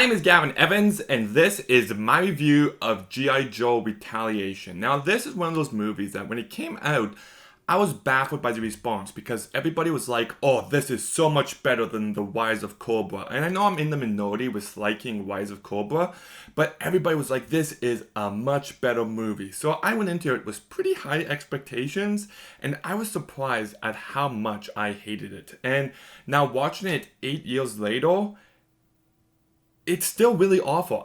name is Gavin Evans, and this is my review of G.I. Joe Retaliation. Now, this is one of those movies that when it came out, I was baffled by the response because everybody was like, oh, this is so much better than The Rise of Cobra. And I know I'm in the minority with liking Rise of Cobra, but everybody was like, this is a much better movie. So I went into it with pretty high expectations, and I was surprised at how much I hated it. And now watching it 8 years later, it's still really awful.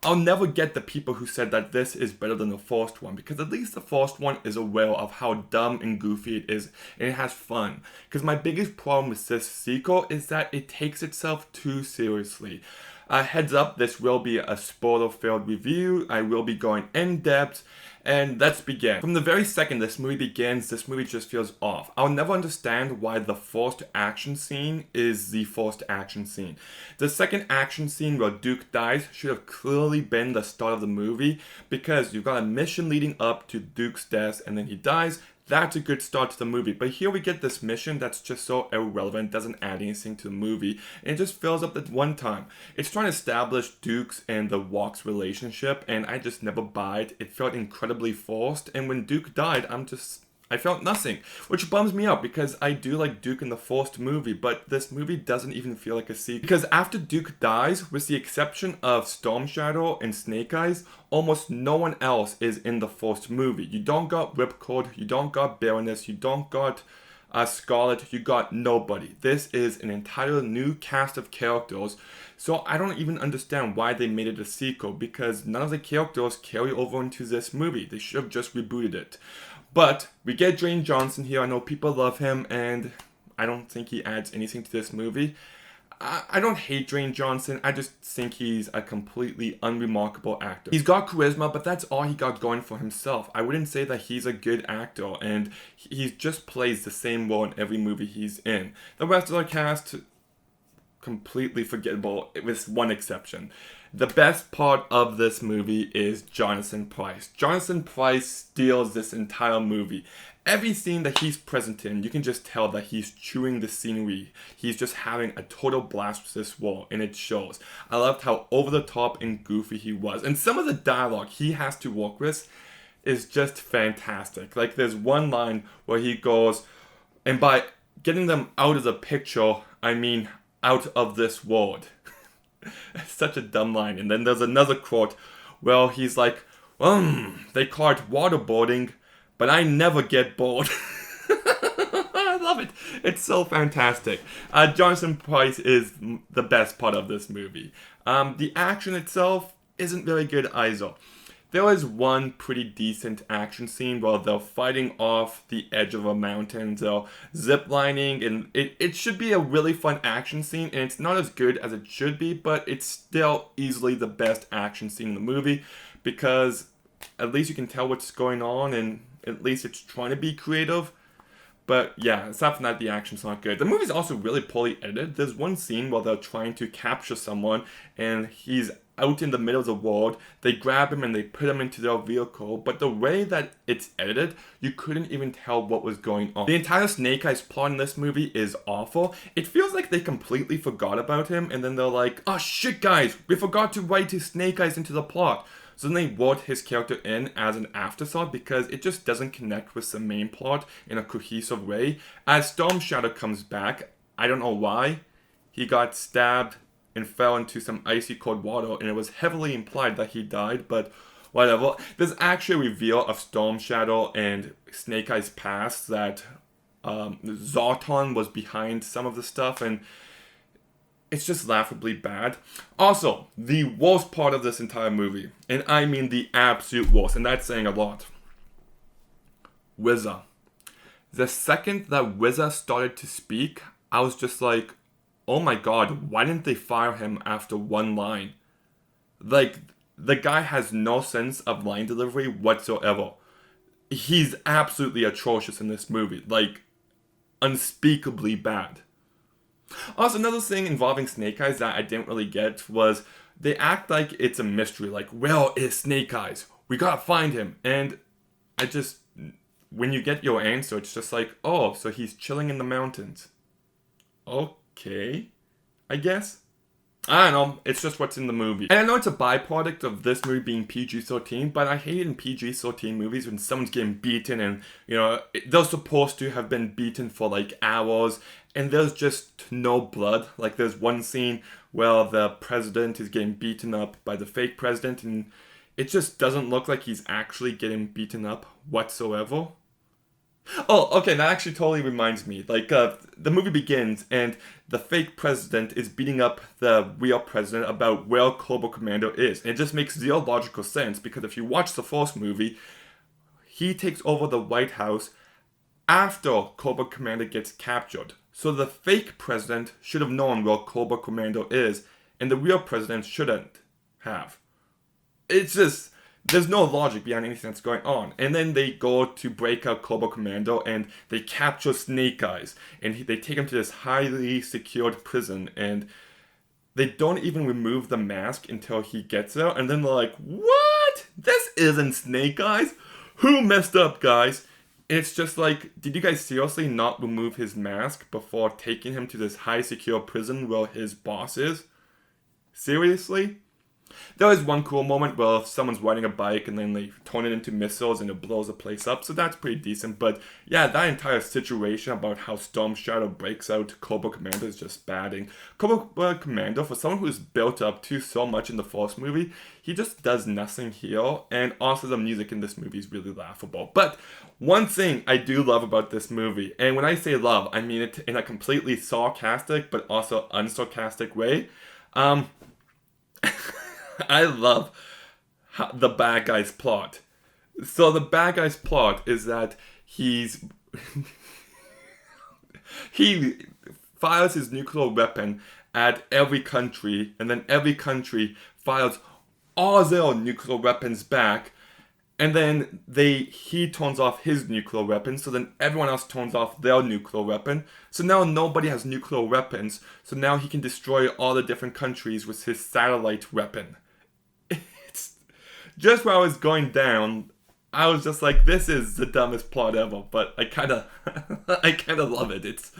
I'll never get the people who said that this is better than the first one, because at least the first one is aware of how dumb and goofy it is, and it has fun. Because my biggest problem with this sequel is that it takes itself too seriously. Heads up, this will be a spoiler-filled review. I will be going in depth, and let's begin. From the very second this movie begins, this movie just feels off. I'll never understand why the first action scene is the first action scene. The second action scene where Duke dies should have clearly been the start of the movie, because you've got a mission leading up to Duke's death and then he dies. That's a good start to the movie. But here we get this mission that's just so irrelevant, doesn't add anything to the movie, and it just fills up at one time. It's trying to establish Duke's and the Walk's relationship, and I just never buy it. It felt incredibly forced, and when Duke died, I felt nothing, which bums me out because I do like Duke in the first movie, but this movie doesn't even feel like a sequel. Because after Duke dies, with the exception of Storm Shadow and Snake Eyes, almost no one else is in the first movie. You don't got Ripcord, you don't got Baroness, you don't got Scarlet, you got nobody. This is an entire new cast of characters, so I don't even understand why they made it a sequel, because none of the characters carry over into this movie. They should have just rebooted it. But we get Dwayne Johnson here. I know people love him, and I don't think he adds anything to this movie. I don't hate Dwayne Johnson. I just think he's a completely unremarkable actor. He's got charisma, but that's all he got going for himself. I wouldn't say that he's a good actor, and he just plays the same role in every movie he's in. The rest of the cast, completely forgettable, with one exception. The best part of this movie is Jonathan Pryce. Jonathan Pryce steals this entire movie. Every scene that he's present in, you can just tell that he's chewing the scenery. He's just having a total blast with this role, and it shows. I loved how over the top and goofy he was. And some of the dialogue he has to work with is just fantastic. Like, there's one line where he goes, and by getting them out of the picture, I mean out of this world. It's such a dumb line. And then there's another quote where he's like, they call it waterboarding, but I never get bored. I love it. It's so fantastic. Jonathan Pryce is the best part of this movie. The action itself isn't very good either. There is one pretty decent action scene where they're fighting off the edge of a mountain, they're ziplining, and it should be a really fun action scene, and it's not as good as it should be, but it's still easily the best action scene in the movie, because at least you can tell what's going on, and at least it's trying to be creative. But yeah, aside from that, the action's not good. The movie's also really poorly edited. There's one scene where they're trying to capture someone, and he's out in the middle of the world. They grab him and they put him into their vehicle, but the way that it's edited, you couldn't even tell what was going on. The entire Snake Eyes plot in this movie is awful. It feels like they completely forgot about him, and then they're like, oh shit guys, we forgot to write his Snake Eyes into the plot. So then they wrote his character in as an afterthought, because it just doesn't connect with the main plot in a cohesive way. As Storm Shadow comes back, I don't know why, he got stabbed and fell into some icy cold water, and it was heavily implied that he died, but whatever. There's actually a reveal of Storm Shadow and Snake Eyes past that Zartan was behind some of the stuff, and it's just laughably bad. Also, the worst part of this entire movie, and I mean the absolute worst, and that's saying a lot, Wizza. The second that Wizza started to speak, I was just like, oh my god, why didn't they fire him after one line? Like, the guy has no sense of line delivery whatsoever. He's absolutely atrocious in this movie. Like, unspeakably bad. Also, another thing involving Snake Eyes that I didn't really get was they act like it's a mystery. Like, where is Snake Eyes? We gotta find him. And when you get your answer, it's just like, oh, so he's chilling in the mountains. Okay, I guess. I don't know, it's just what's in the movie. And I know it's a byproduct of this movie being PG-13, but I hate in PG-13 movies when someone's getting beaten and, you know, they're supposed to have been beaten for like hours, and there's just no blood. Like there's one scene where the president is getting beaten up by the fake president, and it just doesn't look like he's actually getting beaten up whatsoever. Oh, okay, that actually totally reminds me. Like, the movie begins, and the fake president is beating up the real president about where Cobra Commando is. And it just makes zero logical sense, because if you watch the first movie, he takes over the White House after Cobra Commander gets captured. So the fake president should have known where Cobra Commando is, and the real president shouldn't have. It's just, there's no logic behind anything that's going on. And then they go to break out Cobra Commando, and they capture Snake Eyes, and they take him to this highly secured prison, and they don't even remove the mask until he gets there, and then they're like, what? This isn't Snake Eyes? Who messed up, guys? And it's just like, did you guys seriously not remove his mask before taking him to this high secure prison where his boss is? Seriously? There is one cool moment where someone's riding a bike and then they turn it into missiles and it blows the place up, so that's pretty decent. But yeah, that entire situation about how Storm Shadow breaks out Cobra Commander is just bad. And Cobra Commander, for someone who's built up to so much in the first movie, he just does nothing here. And also the music in this movie is really laughable. But one thing I do love about this movie, and when I say love, I mean it in a completely sarcastic but also unsarcastic way. I love the bad guy's plot. So the bad guy's plot is that he fires his nuclear weapon at every country, and then every country fires all their nuclear weapons back, and then he turns off his nuclear weapon, so then everyone else turns off their nuclear weapon. So now nobody has nuclear weapons, so now he can destroy all the different countries with his satellite weapon. Just where I was going down, I was just like, this is the dumbest plot ever, but I kind of love it. It's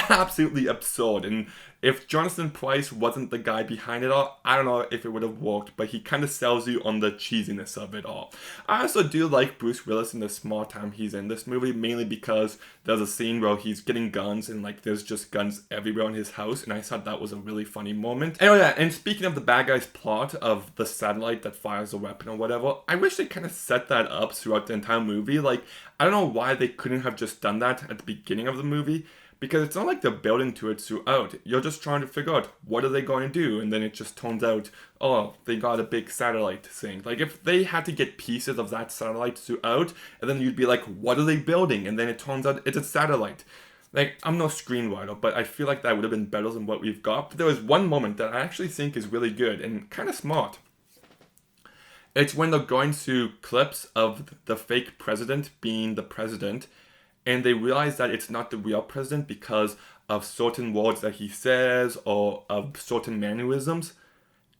absolutely absurd, and if Jonathan Pryce wasn't the guy behind it all, I don't know if it would have worked, but he kind of sells you on the cheesiness of it all. I also do like Bruce Willis in the small time he's in this movie, mainly because there's a scene where he's getting guns, and like there's just guns everywhere in his house, and I thought that was a really funny moment. And oh yeah, and speaking of the bad guy's plot of the satellite that fires a weapon or whatever, I wish they kind of set that up throughout the entire movie. Like, I don't know why they couldn't have just done that at the beginning of the movie, because it's not like they're building to it throughout. You're just trying to figure out, what are they going to do? And then it just turns out, oh, they got a big satellite thing. Like, if they had to get pieces of that satellite throughout, and then you'd be like, what are they building? And then it turns out it's a satellite. Like, I'm no screenwriter, but I feel like that would have been better than what we've got. But there was one moment that I actually think is really good and kind of smart. It's when they're going through clips of the fake president being the president, and they realize that it's not the real president because of certain words that he says or of certain mannerisms.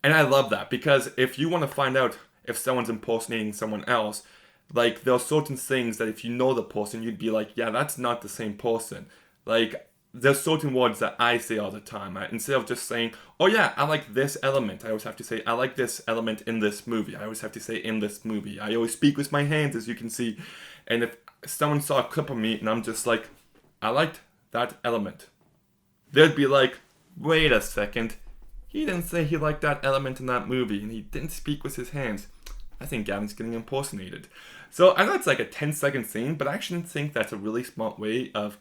And I love that, because if you want to find out if someone's impersonating someone else, like, there are certain things that if you know the person, you'd be like, yeah, that's not the same person. Like, there's certain words that I say all the time. Instead of just saying, oh yeah, I like this element, I always have to say, I like this element in this movie. I always have to say, in this movie. I always speak with my hands, as you can see. And if someone saw a clip of me and I'm just like, I liked that element, they'd be like, wait a second, he didn't say he liked that element in that movie, and he didn't speak with his hands. I think Gavin's getting impersonated. So I know it's like a 10-second scene, but I actually think that's a really smart way of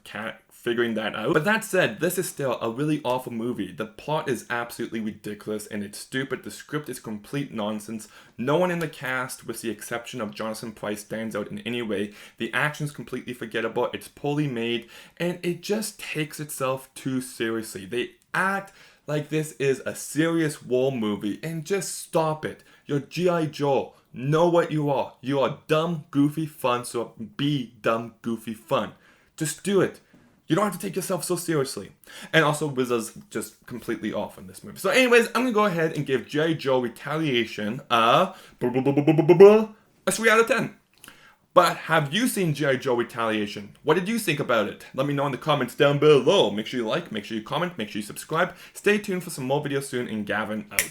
figuring that out. But that said, this is still a really awful movie. The plot is absolutely ridiculous and it's stupid. The script is complete nonsense. No one in the cast, with the exception of Jonathan Pryce, stands out in any way. The action's completely forgettable. It's poorly made, and it just takes itself too seriously. They act like this is a serious war movie, and just stop it. You're G.I. Joe. Know what you are. You are dumb, goofy fun, so be dumb, goofy fun. Just do it. You don't have to take yourself so seriously. And also, Wizard's just completely off in this movie. So anyways, I'm going to go ahead and give G.I. Joe Retaliation a 3 out of 10. But have you seen G.I. Joe Retaliation? What did you think about it? Let me know in the comments down below. Make sure you like, make sure you comment, make sure you subscribe. Stay tuned for some more videos soon, and Gavin out.